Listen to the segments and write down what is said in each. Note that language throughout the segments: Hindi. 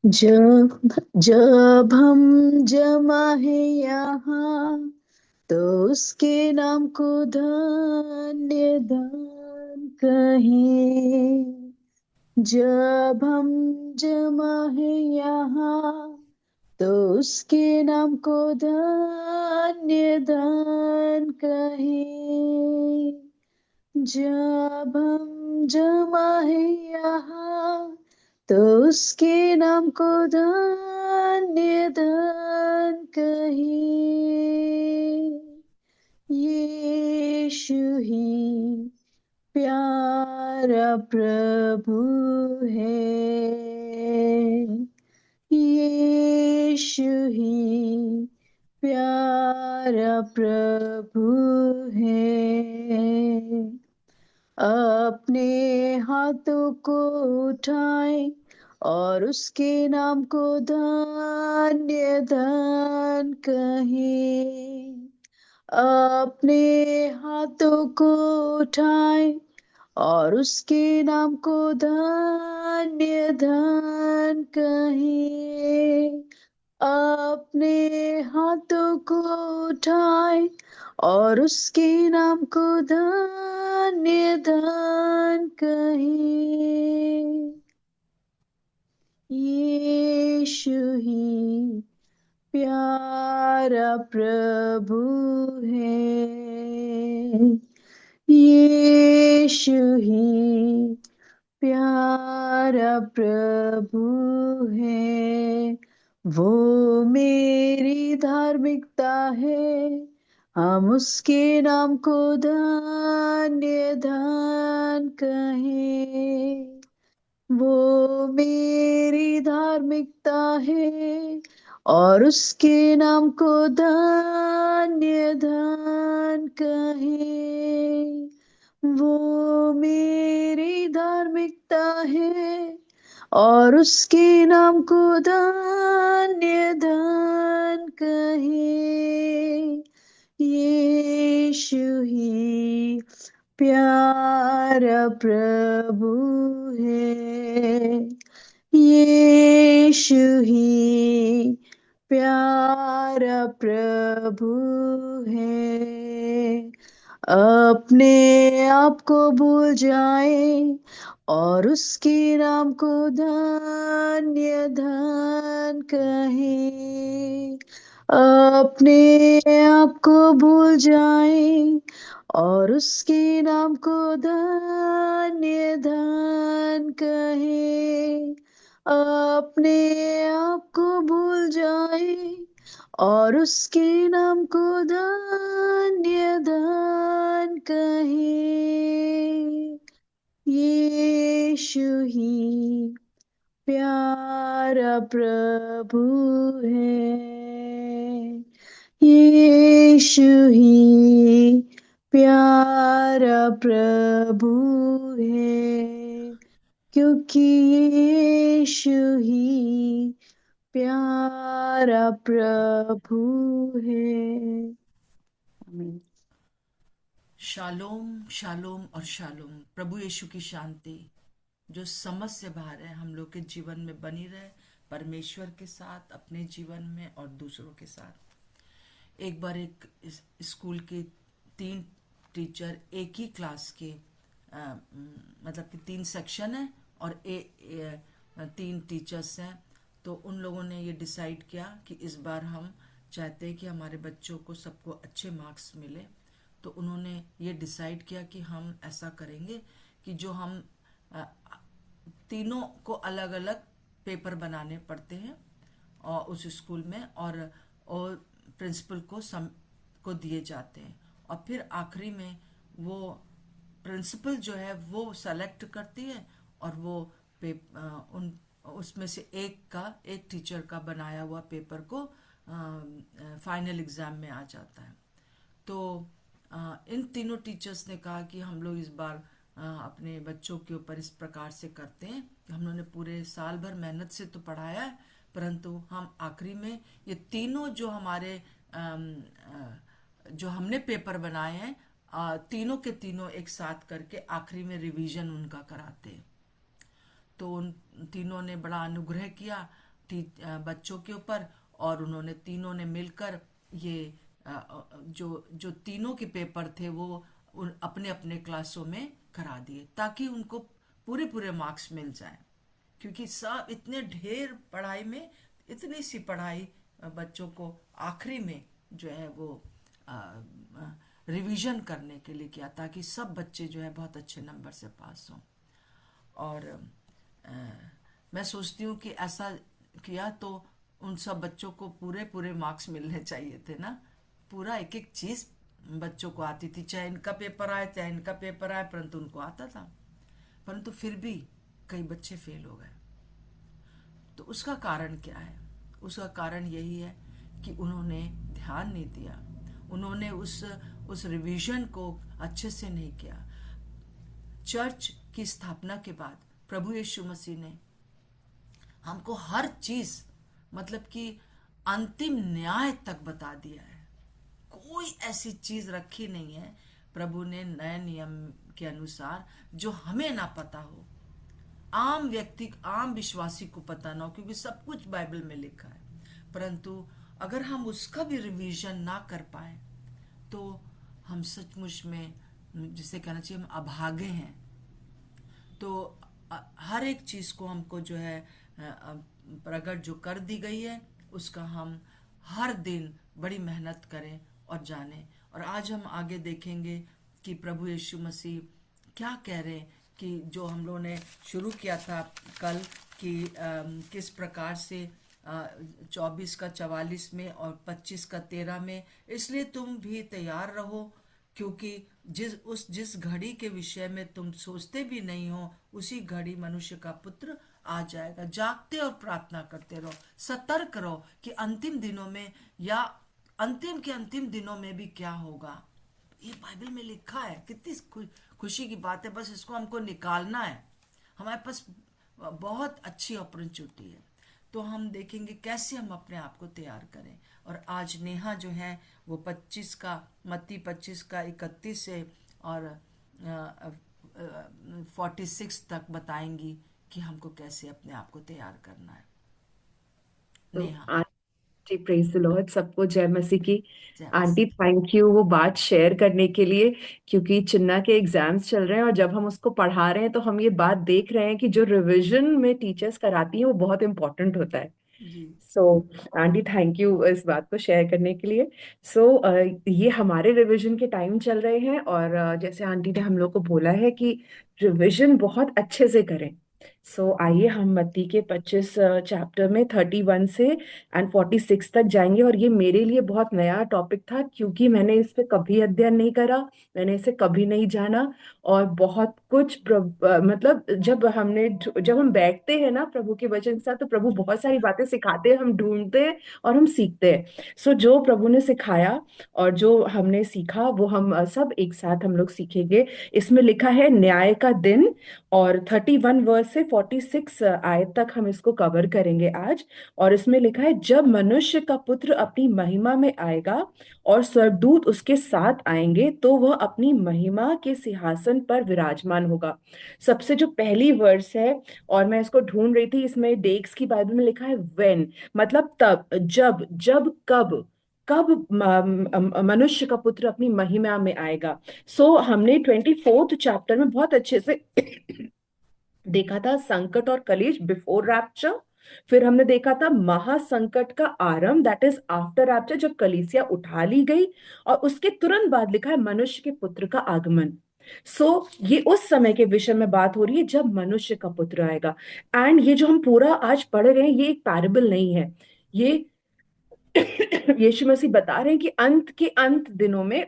जब जब हम जमा है यहाँ, तो उसके नाम को धन्य दान कहें। जब हम जमा है यहाँ, तो उसके नाम को धन्य दान कहें। जब हम जमा है यहाँ, तो उसके नाम को धन्य दान कहें। यीशु ही प्यारा प्रभु है। यीशु ही प्यारा प्रभु है। अपने हाथों को उठाएं और उसके नाम को धन्य धन कहें। अपने हाथों को उठाएं और उसके नाम को धन्य धन कहें। अपने हाथों को उठाएं और उसके नाम को धन्य धन कहें। यीशु ही प्यारा प्रभु है। यीशु ही प्यारा प्रभु है। वो मेरी धार्मिकता है, हम उसके नाम को धन्य धन कहें। वो मेरी धार्मिकता है और उसके नाम को धन्य धन कहें। वो मेरी धार्मिकता है और उसके नाम को धन्य धन कहें। यीशु ही प्यारा प्रभु है। यीशु ही प्यारा प्रभु है। अपने आप को भूल जाए और उसके नाम को धन्य धन कहें। अपने आप को भूल जाए और उसके नाम को धन्य धन कहें। अपने आप को भूल जाए और उसके नाम को धन्य धन कहें। यीशु ही प्यारा प्रभु है। यीशु ही प्यारा प्रभु है, क्योंकि यीशु ही प्यारा प्रभु है। आमीन। शालोम शालोम और शालोम। प्रभु यीशु की शांति जो समझ से बाहर है हम लोग के जीवन में बनी रहे, परमेश्वर के साथ, अपने जीवन में और दूसरों के साथ। एक बार एक स्कूल के 3 टीचर एक ही क्लास के मतलब कि 3 सेक्शन है और 3 टीचर्स हैं। तो उन लोगों ने ये डिसाइड किया कि इस बार हम चाहते हैं कि हमारे बच्चों को सबको अच्छे मार्क्स मिले। तो उन्होंने ये डिसाइड किया कि हम ऐसा करेंगे कि जो हम अ, तीनों को अलग अलग पेपर बनाने पड़ते हैं और उस स्कूल में, और प्रिंसिपल को दिए जाते हैं। और फिर आखिरी में वो प्रिंसिपल जो है वो सेलेक्ट करती है और वो उन उसमें से एक टीचर का बनाया हुआ पेपर को फाइनल एग्जाम में आ जाता है। तो इन तीनों टीचर्स ने कहा कि हम लोग इस बार अपने बच्चों के ऊपर इस प्रकार से करते हैं कि हम लोगों ने पूरे साल भर मेहनत से तो पढ़ाया है, परंतु हम आखिरी में ये तीनों जो हमारे जो हमने पेपर बनाए हैं, तीनों के तीनों एक साथ करके आखिरी में रिवीजन उनका कराते हैं। तो उन तीनों ने बड़ा अनुग्रह किया बच्चों के ऊपर, और उन्होंने तीनों ने मिलकर ये जो जो तीनों के पेपर थे वो अपने अपने क्लासों में करा दिए, ताकि उनको पूरे पूरे मार्क्स मिल जाए। क्योंकि सब इतने ढेर पढ़ाई में, इतनी सी पढ़ाई बच्चों को आखिरी में जो है वो रिवीजन करने के लिए किया, ताकि सब बच्चे जो है बहुत अच्छे नंबर से पास हों। और अ, मैं सोचती हूँ कि ऐसा किया तो उन सब बच्चों को पूरे पूरे मार्क्स मिलने चाहिए थे ना। पूरा एक एक चीज बच्चों को आती थी, चाहे इनका पेपर आए चाहे इनका पेपर आए, परंतु उनको आता था। परंतु फिर भी कई बच्चे फेल हो गए। तो उसका कारण क्या है? उसका कारण यही है कि उन्होंने ध्यान नहीं दिया, उन्होंने उस रिवीजन को अच्छे से नहीं किया। चर्च की स्थापना के बाद प्रभु यीशु मसीह ने हमको हर चीज, मतलब कि अंतिम न्याय तक बता दिया है। कोई ऐसी चीज रखी नहीं है प्रभु ने नए नियम के अनुसार जो हमें ना पता हो, आम व्यक्ति, आम विश्वासी को पता ना हो, क्योंकि सब कुछ बाइबल में लिखा है। परंतु अगर हम उसका भी रिवीजन ना कर पाए तो हम सचमुच में, जिसे कहना चाहिए, हम अभागे हैं। तो हर एक चीज को हमको जो है प्रकट जो कर दी गई है उसका हम हर दिन बड़ी मेहनत करें और जानें। और आज हम आगे देखेंगे कि प्रभु यीशु मसीह क्या कह रहे हैं, कि जो हम लोगों ने शुरू किया था कल, कि किस प्रकार से 24 का 44 में और 25 का 13 में, इसलिए तुम भी तैयार रहो, क्योंकि जिस घड़ी के विषय में तुम सोचते भी नहीं हो, उसी घड़ी मनुष्य का पुत्र आ जाएगा। जागते और प्रार्थना करते रहो, सतर्क रहो कि अंतिम दिनों में, या अंतिम के अंतिम दिनों में भी क्या होगा। ये बाइबल में लिखा है। कितनी खुशी की बात है। बस इसको हमको निकालना है। हमारे पास बहुत अच्छी अपॉर्चुनिटी है। तो हम देखेंगे कैसे हम अपने आप को तैयार करें। और आज नेहा जो है वो 25 का, मत्ती 25 का 31 से और 46 तक बताएंगी कि हमको कैसे अपने आप को तैयार करना है। तो Neha. Aunty praise the Lord, सबको जय मसीह की। जय आंटी मसीह। थैंक यू वो बात शेयर करने के लिए, क्योंकि चिन्ना के एग्जाम्स चल रहे हैं और जब हम उसको पढ़ा रहे हैं तो हम ये बात देख रहे हैं कि जो रिवीजन में टीचर्स कराती हैं वो बहुत इंपॉर्टेंट होता है। जी। सो आंटी थैंक यू इस बात को शेयर करने के लिए। सो ये हमारे रिवीजन के टाइम चल रहे हैं और जैसे आंटी ने हम लोग को बोला है कि रिवीजन बहुत अच्छे से करें। आइए हम मत्ती के 25 चैप्टर में 31 से एंड 46 तक जाएंगे। और ये मेरे लिए बहुत नया टॉपिक था, क्योंकि मैंने इस पे कभी अध्ययन नहीं करा, मैंने इसे कभी नहीं जाना। और बहुत कुछ मतलब जब हम बैठते हैं ना प्रभु के वचन के साथ, तो प्रभु बहुत सारी बातें सिखाते हैं, हम ढूंढते हैं और हम सीखते हैं। जो प्रभु ने सिखाया और जो हमने सीखा वो हम सब एक साथ हम लोग सीखेंगे। इसमें लिखा है न्याय का दिन, और 31 वर्स से 46 आयत तक हम इसको कवर करेंगे आज। और इसमें लिखा है, जब मनुष्य का पुत्र अपनी महिमा में आएगा और स्वर्गदूत उसके साथ आएंगे तो वह अपनी महिमा के सिंहासन पर विराजमान होगा। सबसे जो पहली वर्स है, और मैं इसको ढूंढ रही थी, इसमें डेक्स की बाइबल में लिखा है व्हेन, मतलब तब, जब, जब कब, कब मनुष्य का पुत्र अपनी महिमा में आएगा। हमने 24th चैप्टर में बहुत अच्छे से देखा था संकट और कलेश बिफोर रैप्चर। फिर हमने देखा था महासंकट का आरंभ, दैट इज आफ्टर रैप्चर, जब कलीसिया उठा ली गई। और उसके तुरंत बाद लिखा है मनुष्य के पुत्र का आगमन। ये उस समय के विषय में बात हो रही है जब मनुष्य का पुत्र आएगा। एंड ये जो हम पूरा आज पढ़ रहे हैं ये एक पैराबल नहीं है, ये यीशु मसीह बता रहे हैं कि अंत के अंत दिनों में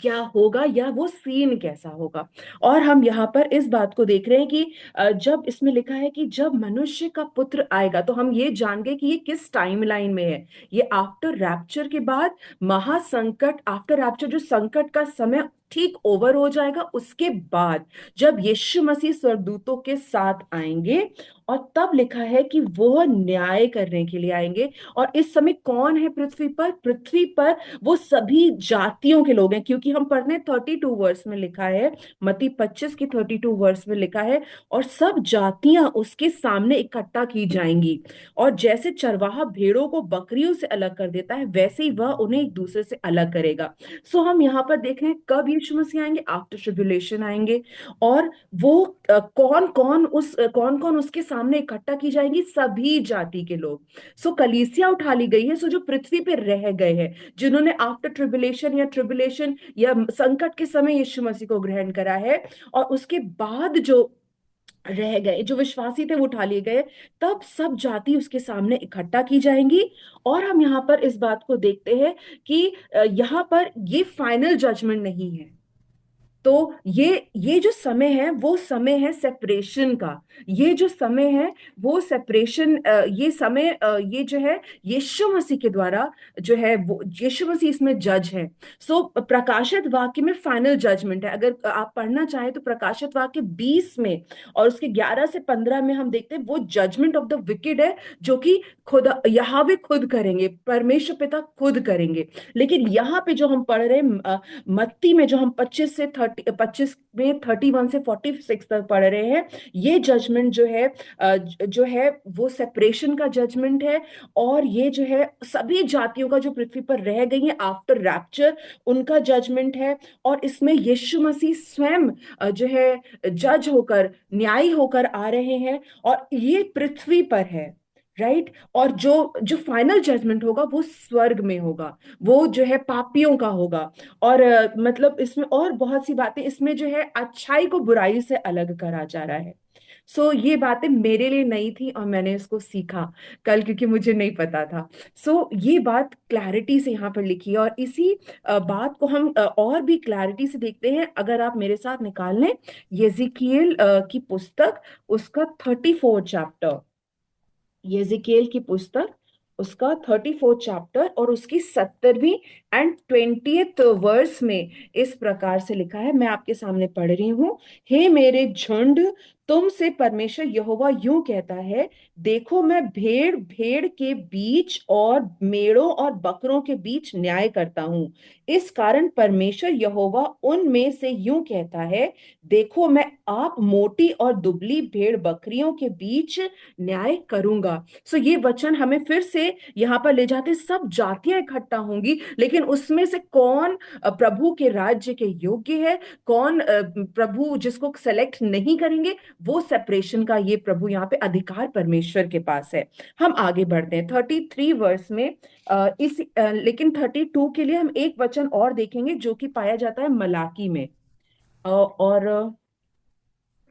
क्या होगा या वो सीन कैसा होगा। और हम यहाँ पर इस बात को देख रहे हैं कि जब इसमें लिखा है कि जब मनुष्य का पुत्र आएगा, तो हम ये जान गए कि ये किस टाइमलाइन में है। ये आफ्टर रैप्चर के बाद महासंकट, आफ्टर रैप्चर जो संकट का समय ठीक ओवर हो जाएगा, उसके बाद जब यीशु मसीह स्वर्गदूतों के साथ आएंगे, और तब लिखा है कि वो न्याय करने के लिए आएंगे। और इस समय कौन है पृथ्वी पर? पृथ्वी पर वो सभी जातियों के लोग हैं, क्योंकि हम पढ़ने 32 वर्स में लिखा है, मत्ती 25 की 32 वर्स में लिखा है, और सब जातियां उसके सामने इकट्ठा की जाएंगी। और जैसे चरवाहा भेड़ों को बकरियों से अलग कर देता है, वैसे ही वह उन्हें एक दूसरे से अलग करेगा। सो हम यहाँ पर देख रहे हैं कब यीशु मसीह आएंगे? आफ्टर ट्रिब्यूलेशन आएंगे। और वो कौन कौन उसके सामने इकट्ठा की जाएंगी? सभी जाति के लोग। सो कलीसिया उठा ली गई है, सो जो पृथ्वी पे रह गए हैं, जिन्होंने आफ्टर ट्रिब्यूलेशन या संकट के समय यीशु मसीह को ग्रहण करा है, और उसके बाद जो रह गए, जो विश्वासी थे, वो उठा लिए गए, तब सब जाति उसके सामने इकट्ठा की जाएंगी। और हम यहाँ पर इस बात को देखते हैं कि यहाँ पर ये फाइनल जजमेंट नहीं है। तो ये जो समय है वो समय है सेपरेशन का। ये जो समय है वो सेपरेशन, ये समय, ये जो है यीशु मसीह के द्वारा जो है, वो यीशु मसीह इसमें जज है। सो प्रकाशित वाक्य में फाइनल जजमेंट है। अगर आप पढ़ना चाहें तो प्रकाशित वाक्य 20 में और उसके 11 से 15 में हम देखते हैं वो जजमेंट ऑफ द विकेड है, जो कि खुद यहावे खुद करेंगे, परमेश्वर पिता खुद करेंगे। लेकिन यहाँ पे जो हम पढ़ रहे हैं, मत्ती में जो हम 25 में 31 से 46 तक पढ़ रहे हैं, ये जजमेंट जो है, जो है वो सेपरेशन का जजमेंट है। और ये जो है सभी जातियों का जो पृथ्वी पर रह गई है आफ्टर रैप्चर, उनका जजमेंट है। और इसमें यीशु मसीह स्वयं जो है जज होकर, न्यायी होकर आ रहे हैं, और ये पृथ्वी पर है। राइट। और जो जो फाइनल जजमेंट होगा वो स्वर्ग में होगा, वो जो है पापियों का होगा। और मतलब इसमें और बहुत सी बातें, इसमें जो है अच्छाई को बुराई से अलग करा जा रहा है। ये बातें मेरे लिए नई थी और मैंने इसको सीखा कल, क्योंकि मुझे नहीं पता था। ये बात क्लैरिटी से यहाँ पर लिखी है, और इसी बात को हम और भी क्लैरिटी से देखते हैं। अगर आप मेरे साथ निकाल लें येजिकिएल की पुस्तक, उसका 34 चैप्टर, येजिकेल की पुस्तक, उसका 34 चैप्टर और उसकी 17वीं एंड 20th वर्स में इस प्रकार से लिखा है, मैं आपके सामने पढ़ रही हूं। हे मेरे झुंड, तुमसे परमेश्वर यहोवा यूं कहता है, देखो मैं भेड़ भेड़ के बीच और मेढ़ों और बकरों के बीच न्याय करता हूं। इस कारण परमेश्वर यहोवा उनमें से यूं कहता है, देखो मैं आप मोटी और दुबली भेड़ बकरियों के बीच न्याय करूंगा। ये वचन हमें फिर से यहाँ पर ले जाते, सब जातियां इकट्ठा होंगी, लेकिन उसमें से कौन प्रभु के राज्य के योग्य है, कौन प्रभु जिसको सेलेक्ट नहीं करेंगे, वो सेपरेशन का ये प्रभु यहाँ पे अधिकार परमेश्वर के पास है। हम आगे बढ़ते हैं 33 वर्स में। लेकिन 32 के लिए हम एक वचन और देखेंगे जो कि पाया जाता है मलाकी में। और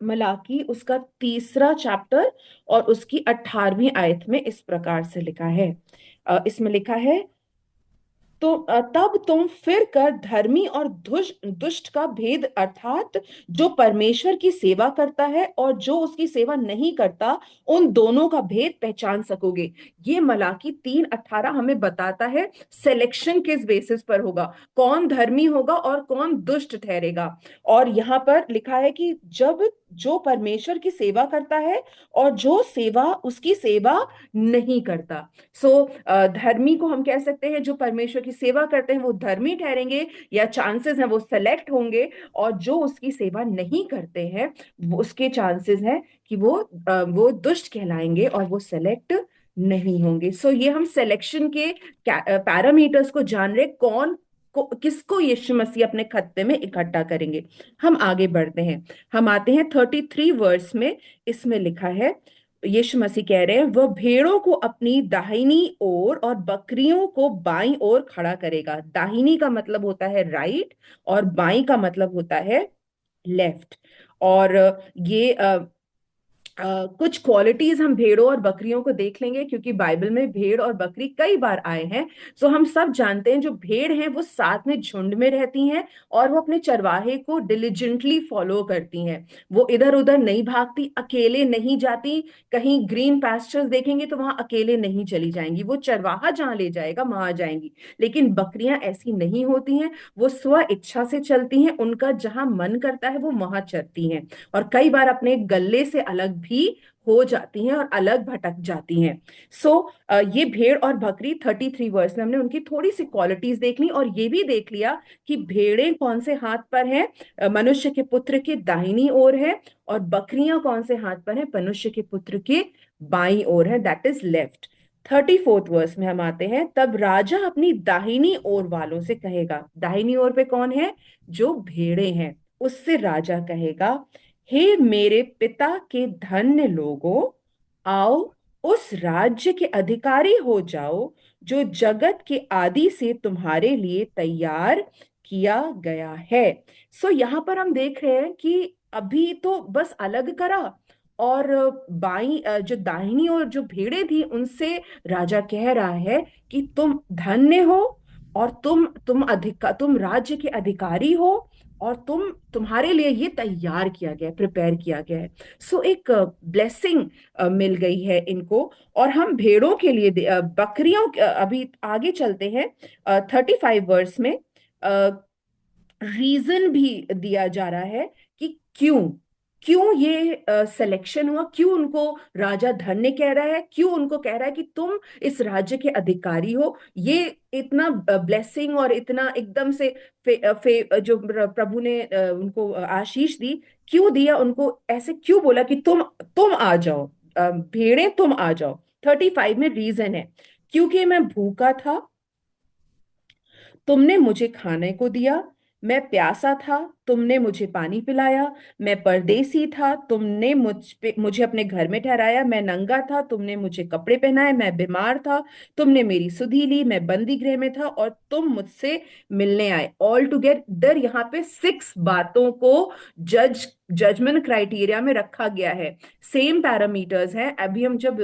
मलाकी उसका 3 चैप्टर और उसकी 18वीं आयत में इस प्रकार से लिखा है, इसमें लिखा है, तो तब तुम फिर कर धर्मी और दुष्ट का भेद, अर्थात जो परमेश्वर की सेवा करता है और जो उसकी सेवा नहीं करता, उन दोनों का भेद पहचान सकोगे। ये मलाकी 3:18 हमें बताता है सिलेक्शन किस बेसिस पर होगा, कौन धर्मी होगा और कौन दुष्ट ठहरेगा। और यहाँ पर लिखा है कि जब जो परमेश्वर की सेवा करता है और जो सेवा उसकी सेवा नहीं करता। धर्मी को हम कह सकते हैं, जो परमेश्वर की सेवा करते हैं वो धर्मी ठहरेंगे या चांसेस हैं वो सेलेक्ट होंगे, और जो उसकी सेवा नहीं करते हैं उसके चांसेस हैं कि वो दुष्ट कहलाएंगे और वो सेलेक्ट नहीं होंगे। ये हम सिलेक्शन के पैरामीटर्स को जान रहे, किसको यीशु मसीह अपने खत्ते में इकट्ठा करेंगे। हम आगे बढ़ते हैं, हम आते हैं 33 वर्स में। इसमें लिखा है, यीशु मसीह कह रहे हैं, वह भेड़ों को अपनी दाहिनी ओर और बकरियों को बाईं ओर खड़ा करेगा। दाहिनी का मतलब होता है राइट और बाईं का मतलब होता है लेफ्ट। और ये कुछ क्वालिटीज हम भेड़ों और बकरियों को देख लेंगे, क्योंकि बाइबल में भेड़ और बकरी कई बार आए हैं। सो हम सब जानते हैं जो भेड़ हैं वो साथ में झुंड में रहती हैं, और वो अपने चरवाहे को डिलिजेंटली फॉलो करती हैं। वो इधर उधर नहीं भागती, अकेले नहीं जाती। कहीं ग्रीन पैस्चर्स देखेंगे तो वहां अकेले नहीं चली जाएंगी, वो चरवाहा जहां ले जाएगा वहां जाएंगी। लेकिन बकरियां ऐसी नहीं होती हैं, वो स्व इच्छा से चलती हैं, उनका जहां मन करता है वो वहां चलती हैं। और कई बार अपने गल्ले से अलग भी हो जाती हैं और अलग भटक जाती हैं। सो ये भेड़ और बकरी 33 वर्स में हमने उनकी थोड़ी सी क्वालिटीज देख ली, और ये भी देख लिया कि भेड़ें कौन से हाथ पर हैं, मनुष्य के पुत्र के दाहिनी ओर है, और बकरियां कौन से हाथ पर हैं, मनुष्य के पुत्र के बाईं ओर है, that is left. 34th verse में हम आते हैं, तब राजा अपनी दाहिनी ओर वालों से कहेगा, दाहिनी ओर पे कौन है, जो भेड़े हैं, उससे राजा कहेगा, हे मेरे पिता के धन्य लोगों, आओ उस राज्य के अधिकारी हो जाओ जो जगत के आदि से तुम्हारे लिए तैयार किया गया है। सो यहाँ पर हम देख रहे हैं कि अभी तो बस अलग करा, और जो दाहिनी और जो भेड़े थी उनसे राजा कह रहा है कि तुम धन्य हो, और तुम राज्य के अधिकारी हो, और तुम्हारे लिए ये तैयार किया गया है, प्रिपेयर किया गया है। सो एक ब्लेसिंग मिल गई है इनको। और हम भेड़ों के लिए बकरियों अभी आगे चलते हैं। 35 वर्स में रीजन भी दिया जा रहा है कि क्यों क्यों ये सिलेक्शन हुआ, क्यों उनको राजा धन्य कह रहा है, क्यों उनको कह रहा है कि तुम इस राज्य के अधिकारी हो। ये इतना ब्लेसिंग और इतना एकदम से जो प्रभु ने उनको आशीष दी, क्यों दिया उनको, ऐसे क्यों बोला कि तुम आ जाओ, भेड़े तुम आ जाओ। 35 में रीजन है, क्योंकि मैं भूखा था, तुमने मुझे खाने को दिया, मैं प्यासा था, तुमने मुझे पानी पिलाया, मैं परदेसी था, तुमने मुझे अपने घर में ठहराया, मैं नंगा था, तुमने मुझे कपड़े पहनाए, मैं बीमार था, तुमने मेरी सुधि ली, मैं बंदी गृह में था और तुम मुझसे मिलने आए। ऑल टुगेदर यहाँ पे 6 बातों को जजमेंट क्राइटेरिया में रखा गया है। सेम पैरामीटर्स हैं। अभी हम जब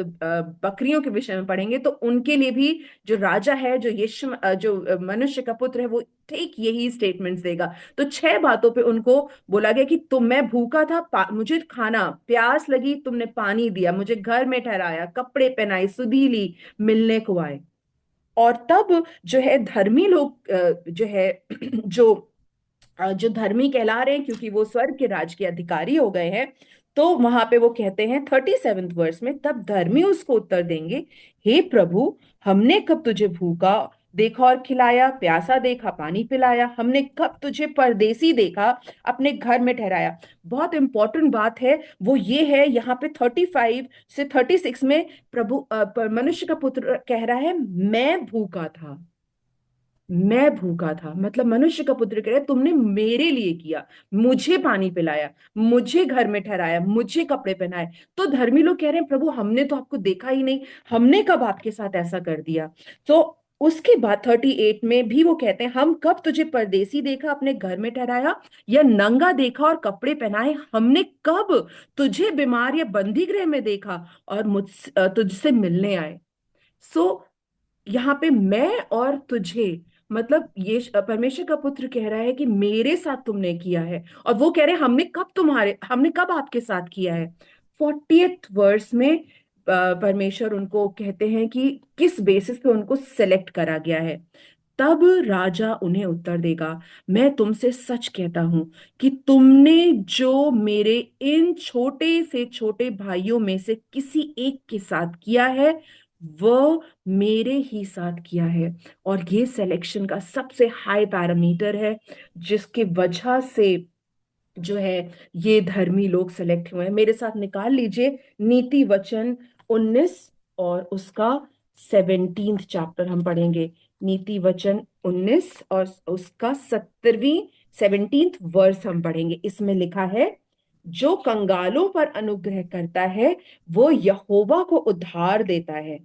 बकरियों के विषय में पढ़ेंगे तो उनके लिए भी जो राजा है, जो मनुष्य का पुत्र है, वो ठीक यही स्टेटमेंट्स देगा। तो 6 बातों पे उनको बोला गया कि मैं भूखा था, मुझे खाना, प्यास लगी, तुमने पानी दिया, मुझे घर में ठहराया, कपड़े पहनाए, सुधि ली, मिलने को आए। और तब जो है धर्मी लोग जो है जो धर्मी कहला रहे हैं, क्योंकि वो स्वर्ग के राज के अधिकारी हो गए हैं, तो वहां पे वो कहते हैं 37th वर्स में, तब धर्मी उसको उत्तर देंगे, हे प्रभु, हमने कब तुझे भूखा देखा और खिलाया, प्यासा देखा पानी पिलाया, हमने कब तुझे परदेसी देखा अपने घर में ठहराया। बहुत इंपॉर्टेंट बात है वो ये है, यहाँ पे 35 से 36 में मनुष्य का पुत्र कह रहा है, मैं भूखा था, मैं भूखा था, मतलब मनुष्य का पुत्र कह रहा है तुमने मेरे लिए किया, मुझे पानी पिलाया, मुझे घर में ठहराया, मुझे कपड़े पहनाए। तो धर्मी लोग कह रहे हैं, प्रभु हमने तो आपको देखा ही नहीं, हमने कब आपके साथ ऐसा कर दिया। तो उसके बाद 38 में भी वो कहते हैं, हम कब तुझे परदेसी देखा अपने घर में ठहराया, या नंगा देखा और कपड़े पहनाए, हमने कब तुझे बीमार या बंदी गृह में देखा और तुझसे मिलने आए। सो यहाँ पे मैं और तुझे, मतलब ये परमेश्वर का पुत्र कह रहा है कि मेरे साथ तुमने किया है, और वो कह रहे हैं हमने कब आपके साथ किया है। 40th वर्स में परमेश्वर उनको कहते हैं कि किस बेसिस पे उनको सेलेक्ट करा गया है। तब राजा उन्हें उत्तर देगा, मैं तुमसे सच कहता हूं कि तुमने जो मेरे इन छोटे से छोटे भाइयों में से किसी एक के साथ किया है, वह मेरे ही साथ किया है। और ये सिलेक्शन का सबसे हाई पैरामीटर है, जिसकी वजह से जो है ये धर्मी लोग सेलेक्ट हुए हैं। मेरे साथ निकाल लीजिए नीति वचन 19 और उसका 17th चैप्टर हम पढ़ेंगे। नीति वचन 19 और उसका 17th वर्स हम पढ़ेंगे। इसमें लिखा है, जो कंगालों पर अनुग्रह करता है वो यहोवा को उद्धार देता है,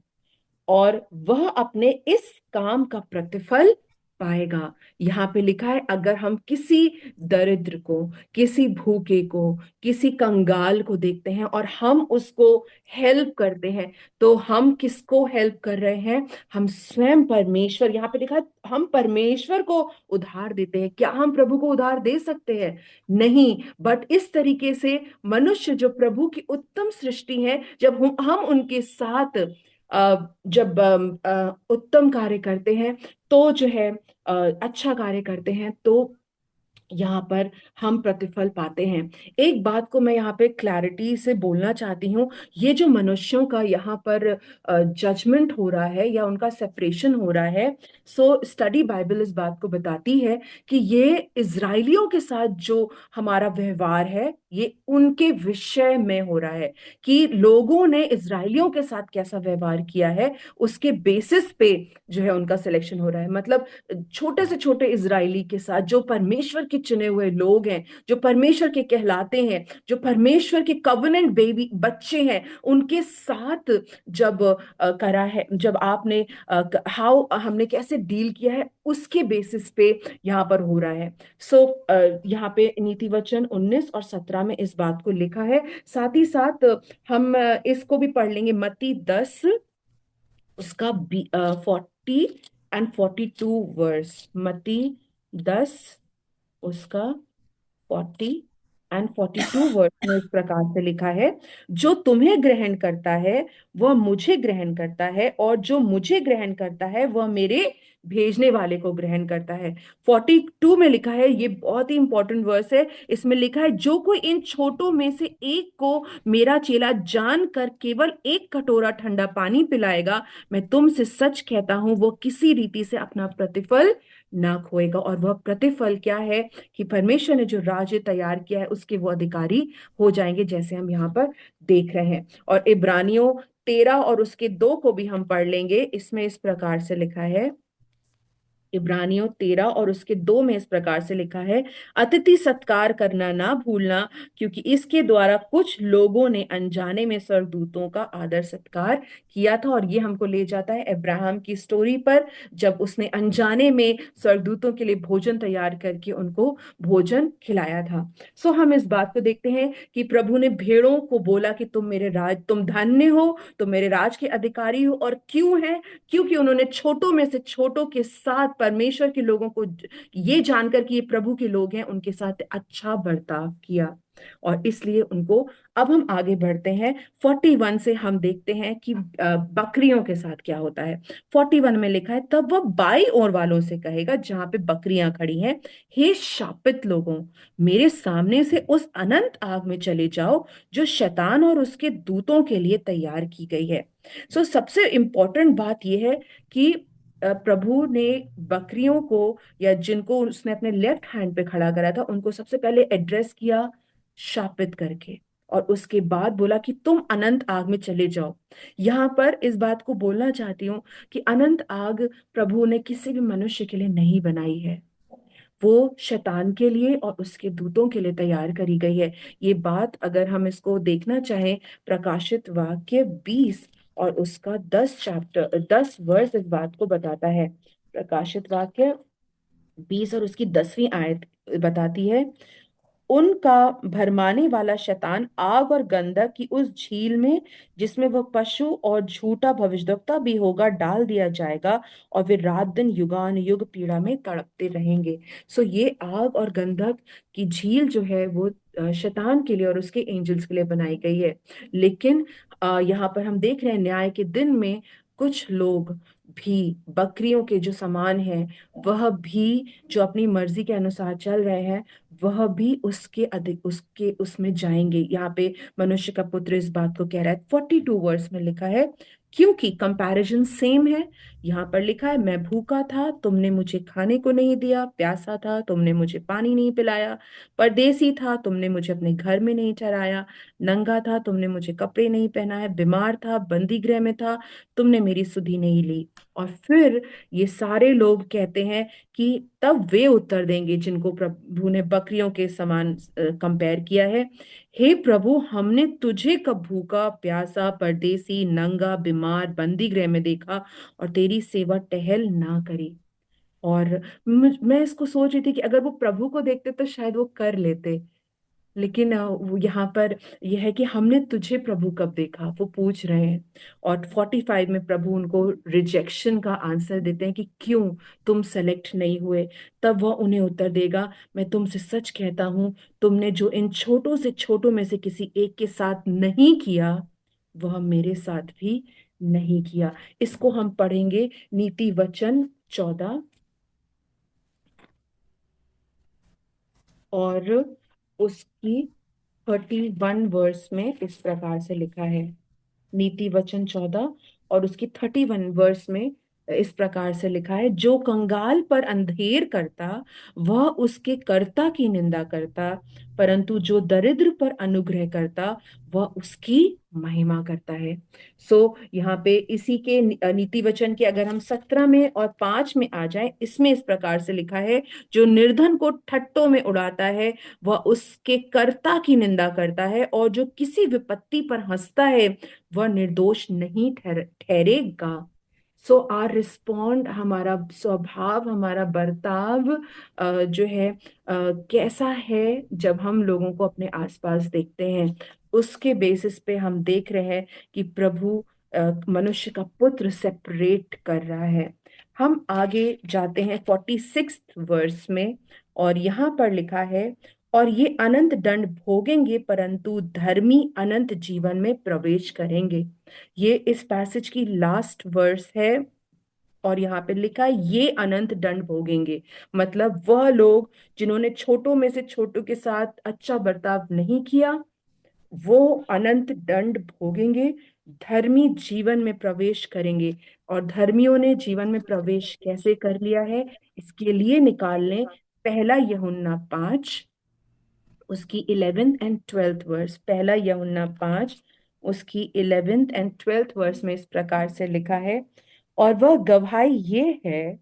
और वह अपने इस काम का प्रतिफल पाएगा। यहाँ पे लिखा है अगर हम किसी दरिद्र को, किसी भूखे को, किसी कंगाल को देखते हैं और हम उसको हेल्प करते हैं, तो हम किसको हेल्प कर रहे हैं? हम स्वयं परमेश्वर, यहाँ पे लिखा है हम परमेश्वर को उधार देते हैं। क्या हम प्रभु को उधार दे सकते हैं? नहीं। बट इस तरीके से मनुष्य जो प्रभु की उत्तम सृष्टि है, जब हम उनके साथ जब उत्तम कार्य करते हैं, तो जो है अच्छा कार्य करते हैं, तो यहाँ पर हम प्रतिफल पाते हैं। एक बात को मैं यहाँ पे क्लैरिटी से बोलना चाहती हूँ। ये जो मनुष्यों का यहाँ पर जजमेंट हो रहा है या उनका सेपरेशन हो रहा है, सो स्टडी बाइबल इस बात को बताती है कि ये इजराइलियों के साथ जो हमारा व्यवहार है, ये उनके विषय में हो रहा है कि लोगों ने इजराइलियों के साथ कैसा व्यवहार किया है, उसके बेसिस पे जो है उनका सिलेक्शन हो रहा है। मतलब छोटे से छोटे इजरायली के साथ जो परमेश्वर के चुने हुए लोग हैं, जो परमेश्वर के कहलाते हैं, जो परमेश्वर के कवनेंट बेबी बच्चे हैं, उनके साथ जब करा है, जब आपने हाउ हमने कैसे डील किया है, उसके बेसिस पे यहाँ पर हो रहा है। सो यहाँ पे नीति वचन 19 और 17 में इस बात को लिखा है। साथ ही साथ हम इसको भी पढ़ लेंगे, मत्ती 10 उसका 40 एंड 42 वर्स। मत्ती 10 उसका 40 एंड 42 वर्ष में इस प्रकार से लिखा है, जो तुम्हें ग्रहण करता है वह मुझे ग्रहण करता है, और जो मुझे ग्रहण करता है वह मेरे भेजने वाले को ग्रहण करता है। 42 में लिखा है, ये बहुत ही इंपॉर्टेंट वर्स है। इसमें लिखा है, जो कोई इन छोटों में से एक को मेरा चेला जानकर केवल एक कटोरा ठंडा पानी पिलाएगा, मैं तुमसे सच कहता हूं वो किसी रीति से अपना प्रतिफल ना खोएगा। और वह प्रतिफल क्या है? कि परमेश्वर ने जो राज्य तैयार किया है उसके वो अधिकारी हो जाएंगे, जैसे हम यहाँ पर देख रहे हैं। और इब्रानियों 13 और उसके 2 को भी हम पढ़ लेंगे। इसमें इस प्रकार से लिखा है, इब्रानियों 13 और उसके 2 में इस प्रकार से लिखा है, अतिथि सत्कार करना ना भूलना, क्योंकि इसके द्वारा कुछ लोगों ने अनजाने में स्वर्गदूतों का आदर सत्कार किया था। और ये हमको ले जाता है अब्राहम की स्टोरी पर, जब उसने अनजाने में स्वर्गदूतों के लिए भोजन तैयार करके उनको भोजन खिलाया था। सो हम इस बात को देखते हैं कि प्रभु ने भेड़ों को बोला कि तुम धन्य हो, तुम मेरे राज के अधिकारी हो। और क्यों है? क्योंकि उन्होंने छोटों में से छोटों के साथ, परमेश्वर के लोगों को ये जानकर कि ये प्रभु के लोग हैं, उनके साथ अच्छा बर्ताव किया, और इसलिए उनको। अब हम आगे बढ़ते हैं, 41 से हम देखते हैं कि बकरियों के साथ क्या होता है। 41 में लिखा है, तब वह बाई ओर वालों से कहेगा जहां पे बकरियां खड़ी हैं, हे शापित लोगों, मेरे सामने से उस अनंत आग में चले जाओ जो शैतान और उसके दूतों के लिए तैयार की गई है। सबसे इंपॉर्टेंट बात यह है कि प्रभु ने बकरियों को, या जिनको उसने अपने लेफ्ट हैंड पे खड़ा करा था, उनको सबसे पहले एड्रेस किया शापित करके, और उसके बाद बोला कि तुम अनंत आग में चले जाओ। यहां पर इस बात को बोलना चाहती हूँ कि अनंत आग प्रभु ने किसी भी मनुष्य के लिए नहीं बनाई है, वो शैतान के लिए और उसके दूतों के लिए तैयार करी गई है। ये बात अगर हम इसको देखना चाहें, प्रकाशित वाक्य 20 और उसका 10 वर्ष इस बात को बताता है। प्रकाशित वाक्य 20 और उसकी 10वीं आयत बताती है, उनका भरमाने वाला शैतान आग और गंधक की उस झील में, जिसमें वह पशु और झूठा भविष्यद्वक्ता भी होगा, डाल दिया जाएगा, और वे रात दिन युगान युग पीड़ा में तड़पते रहेंगे। ये आग और गंधक की झील जो है वो शैतान के लिए और उसके एंजल्स के लिए बनाई गई है। लेकिन यहाँ पर हम देख रहे हैं न्याय के दिन में कुछ लोग भी बकरियों के जो समान हैं, वह भी जो अपनी मर्जी के अनुसार चल रहे हैं, वह भी उसके अधिक उसके उसमें जाएंगे। यहाँ पे मनुष्य का पुत्र इस बात को कह रहा है। 42 वर्स में लिखा है, क्योंकि कंपैरिजन सेम है। यहाँ पर लिखा है, मैं भूखा था, तुमने मुझे खाने को नहीं दिया, प्यासा था, तुमने मुझे पानी नहीं पिलाया, परदेसी था, तुमने मुझे अपने घर में नहीं ठहराया, नंगा था, तुमने मुझे कपड़े नहीं पहनाए, बीमार था, बंदी गृह में था, तुमने मेरी सुधि नहीं ली। और फिर ये सारे लोग कहते हैं कि तब वे उत्तर देंगे जिनको प्रभु ने बकरियों के समान कंपेयर किया है, हे प्रभु, हमने तुझे कब भूखा, प्यासा, परदेसी, नंगा, बीमार, बंदी गृह में देखा और तेरी सेवा टहल ना करी। और मैं इसको सोच रही थी कि अगर वो प्रभु को देखते तो शायद वो कर लेते, लेकिन वो यहाँ पर यह है कि हमने तुझे प्रभु कब देखा, वो पूछ रहे हैं। और 45 में प्रभु उनको रिजेक्शन का आंसर देते हैं कि क्यों तुम सेलेक्ट नहीं हुए। तब वह उन्हें उत्तर देगा, मैं तुमसे सच कहता हूँ, तुमने जो इन छोटों से छोटों में से किसी एक के साथ नहीं किया, वह मेरे साथ भी नहीं किया। इसको हम पढ़ेंगे नीति वचन 14 और उसकी 31 वर्स में इस प्रकार से लिखा है। नीति वचन 14 और उसकी 31 वर्स में इस प्रकार से लिखा है, जो कंगाल पर अंधेर करता वह उसके कर्ता की निंदा करता, परंतु जो दरिद्र पर अनुग्रह करता वह उसकी महिमा करता है। यहाँ पे इसी के नीति वचन के अगर हम 17 में और 5 में आ जाएं, इसमें इस प्रकार से लिखा है, जो निर्धन को ठट्टों में उड़ाता है वह उसके कर्ता की निंदा करता है, और जो किसी विपत्ति पर हंसता है वह निर्दोष नहीं ठहरेगा। आर रिस्पॉन्ड, हमारा स्वभाव, हमारा बर्ताव जो है कैसा है जब हम लोगों को अपने आसपास देखते हैं, उसके बेसिस पे हम देख रहे हैं कि प्रभु मनुष्य का पुत्र सेपरेट कर रहा है। हम आगे जाते हैं 46 वर्स में, और यहाँ पर लिखा है, और ये अनंत दंड भोगेंगे परंतु धर्मी अनंत जीवन में प्रवेश करेंगे। ये इस पैसेज की लास्ट वर्स है, और यहाँ पे लिखा है ये अनंत दंड भोगेंगे, मतलब वह लोग जिन्होंने छोटों में से छोटों के साथ अच्छा बर्ताव नहीं किया, वो अनंत दंड भोगेंगे, धर्मी जीवन में प्रवेश करेंगे। और धर्मियों ने जीवन में प्रवेश कैसे कर लिया है, इसके लिए निकाल लें पहला यूहन्ना 5 उसकी 11th and 12th वर्स। पहला यूहन्ना 5 उसकी 11th and 12th वर्स में इस प्रकार से लिखा है, और वह गवाही ये है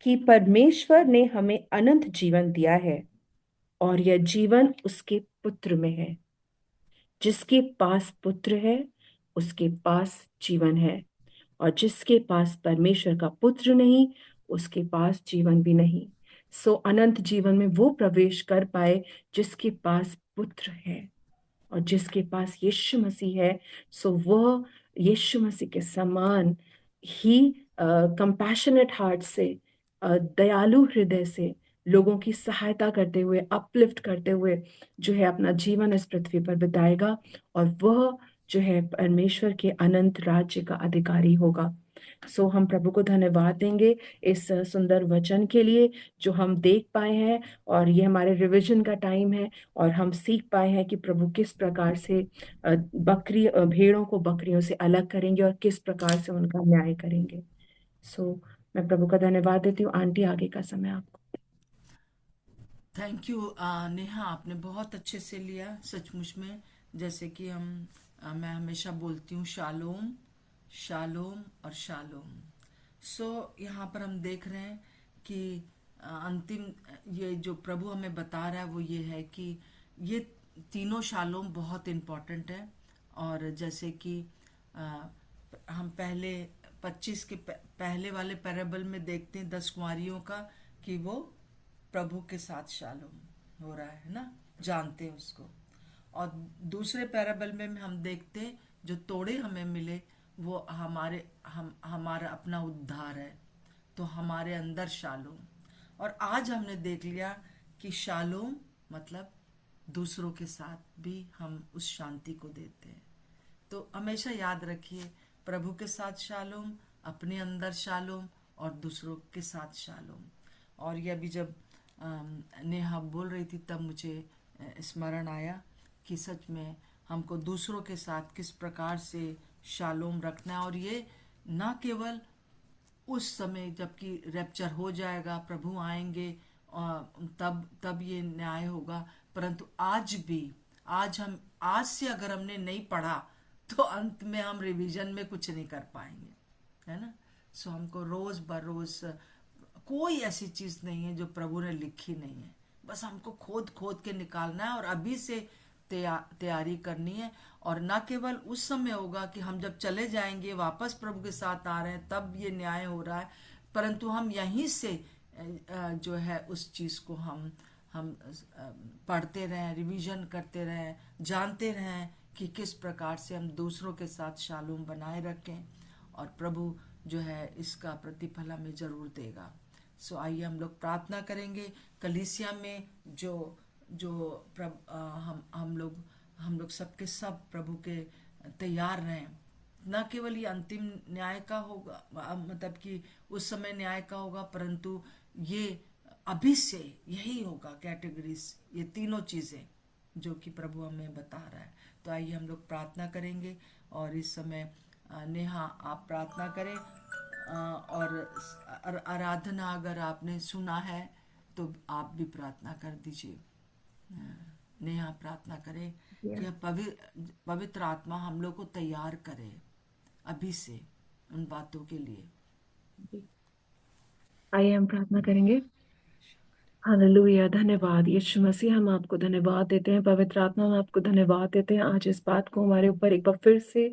कि परमेश्वर ने हमें अनंत जीवन दिया है, और यह जीवन उसके पुत्र में है। जिसके पास पुत्र है उसके पास जीवन है, और जिसके पास परमेश्वर का पुत्र नहीं उसके पास जीवन भी नहीं। अनंत जीवन में वो प्रवेश कर पाए जिसके पास पुत्र है, और जिसके पास यीशु मसीह है, वह यीशु मसीह के समान ही कंपैशनेट हार्ट से, दयालु हृदय से लोगों की सहायता करते हुए, अपलिफ्ट करते हुए जो है अपना जीवन इस पृथ्वी पर बिताएगा, और वह जो है परमेश्वर के अनंत राज्य का अधिकारी होगा। हम प्रभु को धन्यवाद देंगे इस सुंदर वचन के लिए जो हम देख पाए हैं, और ये हमारे रिवीजन का टाइम है, और हम सीख पाए हैं कि प्रभु किस प्रकार से भेड़ों को बकरियों से अलग करेंगे और किस प्रकार से उनका न्याय करेंगे। मैं प्रभु का धन्यवाद देती हूँ। आंटी, आगे का समय आपको। थैंक यू नेहा, आपने बहुत अच्छे से लिया सचमुच में। जैसे कि मैं हमेशा बोलती हूँ शालोम शालोम और शालोम। यहाँ पर हम देख रहे हैं कि अंतिम ये जो प्रभु हमें बता रहा है वो ये है कि ये तीनों शालोम बहुत इम्पोर्टेंट है। और जैसे कि हम पहले 25 के पहले वाले पैराबल में देखते हैं 10 कुंवारियों का, कि वो प्रभु के साथ शालोम हो रहा है ना, जानते हैं उसको। और दूसरे पैराबल में हम देखते हैं जो तोड़े हमें मिले वो हमारा अपना उद्धार है, तो हमारे अंदर शालोम। और आज हमने देख लिया कि शालोम मतलब दूसरों के साथ भी हम उस शांति को देते हैं। तो हमेशा याद रखिए, प्रभु के साथ शालोम, अपने अंदर शालोम, और दूसरों के साथ शालोम। और ये अभी जब नेहा बोल रही थी तब मुझे स्मरण आया कि सच में हमको दूसरों के साथ किस प्रकार से शालोम रखना है। और ये ना केवल उस समय जबकि रैप्चर हो जाएगा, प्रभु आएंगे तब ये न्याय होगा, परंतु आज भी, आज से अगर हमने नहीं पढ़ा तो अंत में हम रिवीजन में कुछ नहीं कर पाएंगे, है ना। हमको रोज बरोज कोई ऐसी चीज नहीं है जो प्रभु ने लिखी नहीं है, बस हमको खोद खोद के निकालना है और अभी से तैयारी करनी है। और ना केवल उस समय होगा कि हम जब चले जाएंगे वापस प्रभु के साथ आ रहे हैं तब ये न्याय हो रहा है, परंतु हम यहीं से जो है उस चीज को हम पढ़ते रहें, रिवीजन करते रहें, जानते रहें कि किस प्रकार से हम दूसरों के साथ शालूम बनाए रखें, और प्रभु जो है इसका प्रतिफल हमें जरूर देगा। सो आइए हम लोग प्रार्थना करेंगे। कलीसिया में जो जो हम लोग सबके सब प्रभु के तैयार रहें। न केवल ये अंतिम न्याय का होगा, मतलब कि उस समय न्याय का होगा, परंतु ये अभी से यही होगा कैटेगरीज, ये तीनों चीजें जो कि प्रभु हमें बता रहा है। तो आइए हम लोग प्रार्थना करेंगे। और इस समय नेहा आप प्रार्थना करें, और आराधना अगर आपने सुना है तो आप भी प्रार्थना कर दीजिए। नेहा प्रार्थना करे कि पवित्र आत्मा हम लोग को तैयार करे अभी से उन बातों के लिए। आइए हम प्रार्थना करेंगे। हालेलुया, धन्यवाद यीशु मसीह, हम आपको धन्यवाद देते हैं। पवित्र आत्मा, हम आपको धन्यवाद देते हैं आज इस बात को हमारे ऊपर एक बार फिर से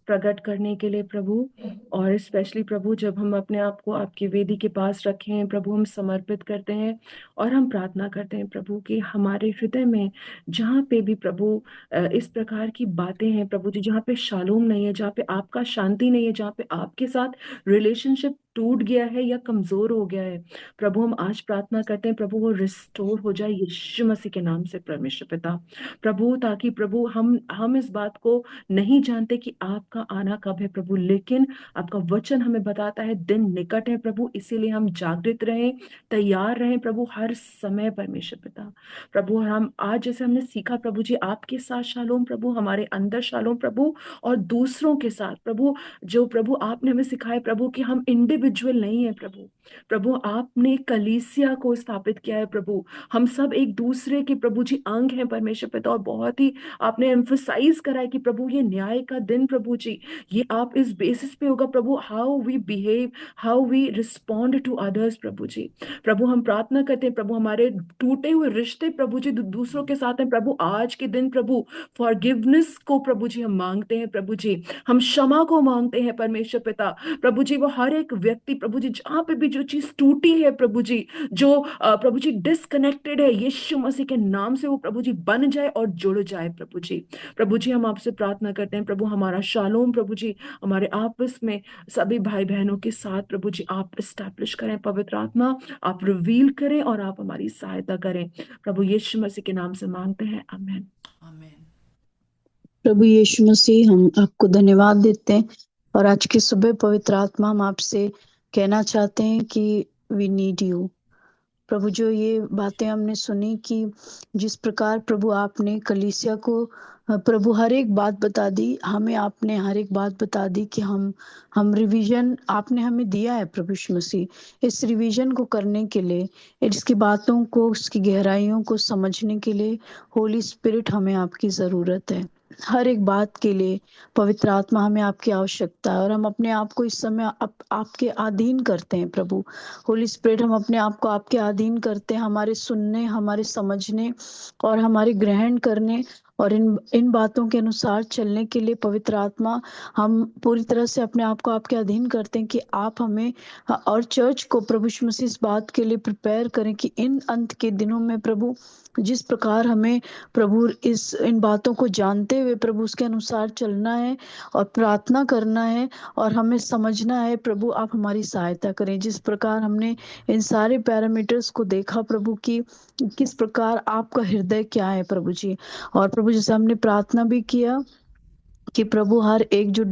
प्रकट करने के लिए प्रभु। और स्पेशली प्रभु, जब हम अपने आप को आपकी वेदी के पास रखे हैं प्रभु, हम समर्पित करते हैं और हम प्रार्थना करते हैं प्रभु कि हमारे हृदय में जहाँ पे भी प्रभु इस प्रकार की बातें हैं प्रभु जी, जहाँ पे शालोम नहीं है, जहाँ पे आपका शांति नहीं है, जहाँ पे आपके साथ रिलेशनशिप टूट गया है या कमजोर हो गया है प्रभु, हम आज प्रार्थना करते हैं प्रभु वो रिस्टोर हो जाए यीशु मसीह के नाम से परमेश्वर पिता प्रभु। ताकि प्रभु हम इस बात को नहीं जानते कि आपका आना कब है प्रभु, लेकिन आपका वचन हमें बताता है दिन निकट है प्रभु, इसीलिए हम जागृत रहें, तैयार रहें प्रभु हर समय परमेश्वर पिता प्रभु। हम आज जैसे हमने सीखा प्रभु जी, आपके साथ शालोम प्रभु, हमारे अंदर शालोम प्रभु, और दूसरों के साथ प्रभु, जो प्रभु आपने हमें सिखाया प्रभु कि हम इंडिविजुअल नहीं है प्रभु। प्रभु आपने कलीसिया को स्थापित किया है प्रभु, हम सब एक दूसरे के प्रभु जी अंग हैं परमेश्वर पिता। और बहुत ही आपने एम्फसाइज करा है कि प्रभु ये न्याय का दिन प्रभु जी, ये आप इस बेसिस पे होगा Prabhu, how we behave, how we respond to others Prabhu ji. Prabhu हम प्रार्थना करते हैं प्रभु, हमारे टूटे हुए रिश्ते प्रभु जी दूसरों के साथ हैं प्रभु, आज के दिन प्रभु फॉरगिवनेस को प्रभु जी हम मांगते हैं प्रभु जी, हम क्षमा को मांगते हैं परमेश्वर पिता प्रभु जी। वो हर एक व्यक्ति प्रभु जी जहाँ पे भी जो चीज टूटी है प्रभु जी, जो प्रभु जी डिस्कनेक्टेड है, यीशु मसीह के नाम से वो प्रभु जी बन जाए और जुड़ जाए प्रभु जी। प्रभु जी हम आपसे प्रार्थना करते हैं प्रभु, हमारा शालोम प्रभु जी हमारे आपस में सभी भाई बहनों के साथ प्रभु जी आप स्टैब्लिश करें, पवित्र आत्मा आप रिवील करें और आप हमारी सहायता करें प्रभु, यीशु मसीह के नाम से मांगते हैं, आमीन। आमीन। प्रभु यीशु मसीह, हम आपको धन्यवाद देते हैं और आज की सुबह पवित्र आत्मा हम आपसे कहना चाहते हैं कि वी नीड यू प्रभु। जो ये बातें हमने सुनी कि जिस प्रकार प्रभु आपने कलीसिया को प्रभु हर एक बात बता दी, हमें आपने हर एक बात बता दी कि हम रिवीजन आपने हमें दिया है प्रभु यीशु मसीह, इस रिवीजन को करने के लिए, इसकी बातों को, उसकी गहराइयों को समझने के लिए होली स्पिरिट हमें आपकी ज़रूरत है। हर एक बात के लिए पवित्र आत्मा हमें आपकी आवश्यकता है और हम अपने आप को इस समय आपके अधीन करते हैं प्रभु। होली स्पिरिट, हम अपने आप को आपके अधीन करते हैं, हमारे सुनने, हमारे समझने और हमारे ग्रहण करने और इन बातों के अनुसार चलने के लिए पवित्र आत्मा हम पूरी तरह से अपने आप को आपके अधीन करते हैं कि आप हमें और चर्च को प्रभु यीशु मसीह इस बात के लिए प्रिपेयर करें कि इन अंत के दिनों में प्रभु जिस प्रकार हमें प्रभु इन बातों को जानते हुए प्रभु उसके अनुसार चलना है और प्रार्थना करना है और हमें समझना है प्रभु, आप हमारी सहायता करें। जिस प्रकार हमने इन सारे पैरामीटर्स को देखा प्रभु कि किस प्रकार आपका हृदय क्या है प्रभु जी, और प्रभु जैसे हमने प्रार्थना भी किया कि प्रभु हर एक जो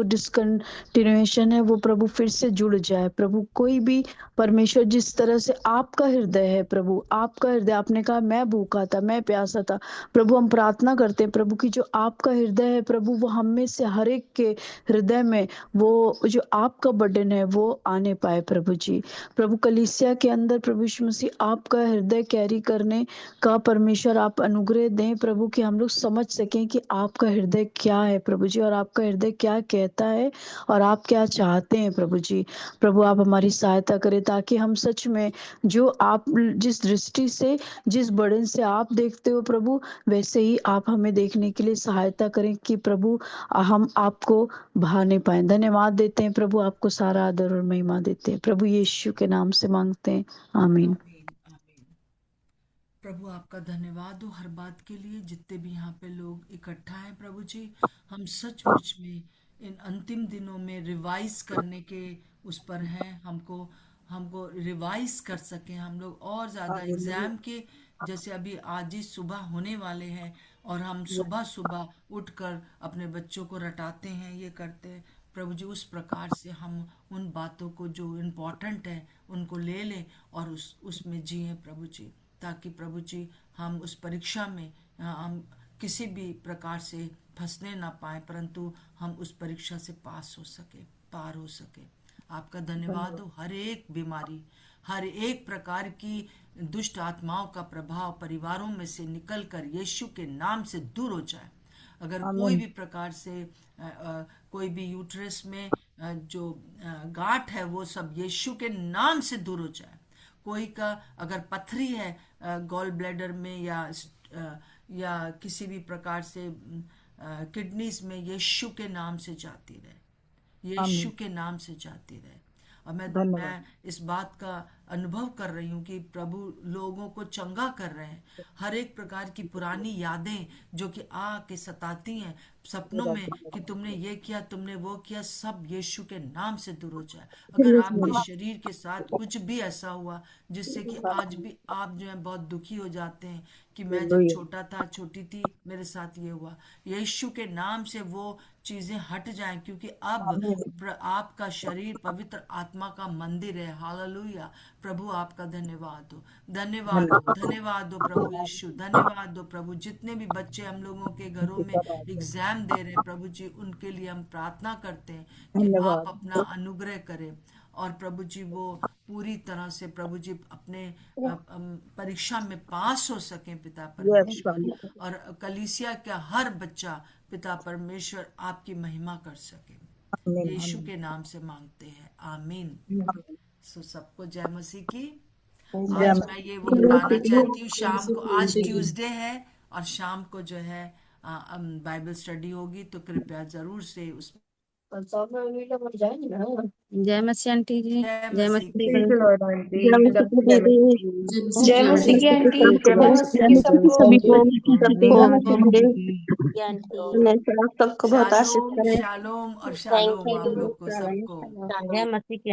डिस्कंटिन्यूएशन है वो प्रभु फिर से जुड़ जाए प्रभु। कोई भी परमेश्वर जिस तरह से आपका हृदय है प्रभु, आपका हृदय, आपने कहा मैं भूखा था, मैं प्यासा था प्रभु, हम प्रार्थना करते हैं प्रभु कि जो आपका हृदय है प्रभु वो हम में से हर एक के हृदय में वो जो आपका बर्डन है वो आने पाए प्रभु जी। प्रभु कलीसिया के अंदर प्रभु यीशु मसीह आपका हृदय कैरी करने का परमेश्वर आप अनुग्रह दें प्रभु कि हम लोग समझ सकें कि आपका हृदय क्या है है प्रभु जी, और आपका हृदय क्या कहता है और आप क्या चाहते हैं प्रभु जी। प्रभु आप हमारी सहायता करें ताकि हम सच में जो आप जिस दृष्टि से, जिस बर्डन से आप देखते हो प्रभु, वैसे ही आप हमें देखने के लिए सहायता करें कि प्रभु हम आपको भाने पाए। धन्यवाद देते हैं प्रभु, आपको सारा आदर और महिमा देते हैं प्रभु यीशु के नाम से मांगते हैं, आमीन। आमीन आमीन। प्रभु आपका धन्यवाद हो हर बात के लिए। जितने भी यहाँ पे लोग इकट्ठा हैं प्रभु जी, हम सचमुच में इन अंतिम दिनों में रिवाइज करने के उस पर हैं। हमको हमको रिवाइज कर सकें हम लोग और ज़्यादा एग्ज़ाम के, जैसे अभी आज ही सुबह होने वाले हैं और हम सुबह सुबह उठकर अपने बच्चों को रटाते हैं, ये करते हैं प्रभु जी, उस प्रकार से हम उन बातों को जो इम्पोर्टेंट है उनको ले लें और उसमें जिएं प्रभु जी, ताकि प्रभु जी हम उस परीक्षा में हम किसी भी प्रकार से फंसने ना पाए, परंतु हम उस परीक्षा से पास हो सके, पार हो सके। आपका धन्यवाद हो। हर एक बीमारी, हर एक प्रकार की दुष्ट आत्माओं का प्रभाव परिवारों में से निकलकर यीशु के नाम से दूर हो जाए। अगर कोई भी प्रकार से कोई भी यूट्रस में जो गांठ है वो सब यीशु के नाम से दूर हो जाए। कोई का अगर पथरी है गॉल ब्लैडर में या किसी भी प्रकार से किडनीज में, यीशु के नाम से जाती रहे, यीशु के नाम से जाती रहे। और मैं इस बात का अनुभव कर रही हूँ कि प्रभु लोगों को चंगा कर रहे हैं। हर एक प्रकार की पुरानी यादें जो कि आके सताती हैं सपनों में कि तुमने ये किया, तुमने वो किया, सब यीशु के नाम से दूर हो जाए। अगर आपके शरीर के साथ कुछ भी ऐसा हुआ जिससे कि आज भी आप जो है बहुत दुखी हो जाते हैं कि मैं जब छोटा था, छोटी थी, मेरे साथ ये हुआ, यीशु के नाम से वो चीजें हट जाएं, क्योंकि अब आपका शरीर पवित्र आत्मा का मंदिर है। हालेलुया। प्रभु आपका धन्यवाद हो, धन्यवाद हो, धन्यवाद हो प्रभु यीशु, धन्यवाद हो प्रभु। जितने भी बच्चे हम लोगों के घरों में एग्जाम दे रहे हैं प्रभु जी, उनके लिए हम प्रार्थना करते हैं कि आप अपना अनुग्रह करें और प्रभु जी वो पूरी तरह से प्रभु जी अपने परीक्षा में पास हो सकें पिता परमेश्वर, और कलीसिया का हर बच्चा पिता परमेश्वर आपकी महिमा कर सके। यीशु के नाम से मांगते हैं, आमीन। सो सबको जय मसीह की। आज मैं ये वो बताना चाहती हूँ, शाम को आज ट्यूसडे है और शाम को जो है बाइबल स्टडी होगी, तो कृपया जरूर से उस जय मसीह आंटी जी, जय जय मसीह मसीह की। जय मसीह दीदी, जय मसीह की आंटी, जय मसीह की सबको। सभी को सबको बहुत आशीष शालोम करें। शालोम और शालोम आप लोग को सबको। जय मसीह की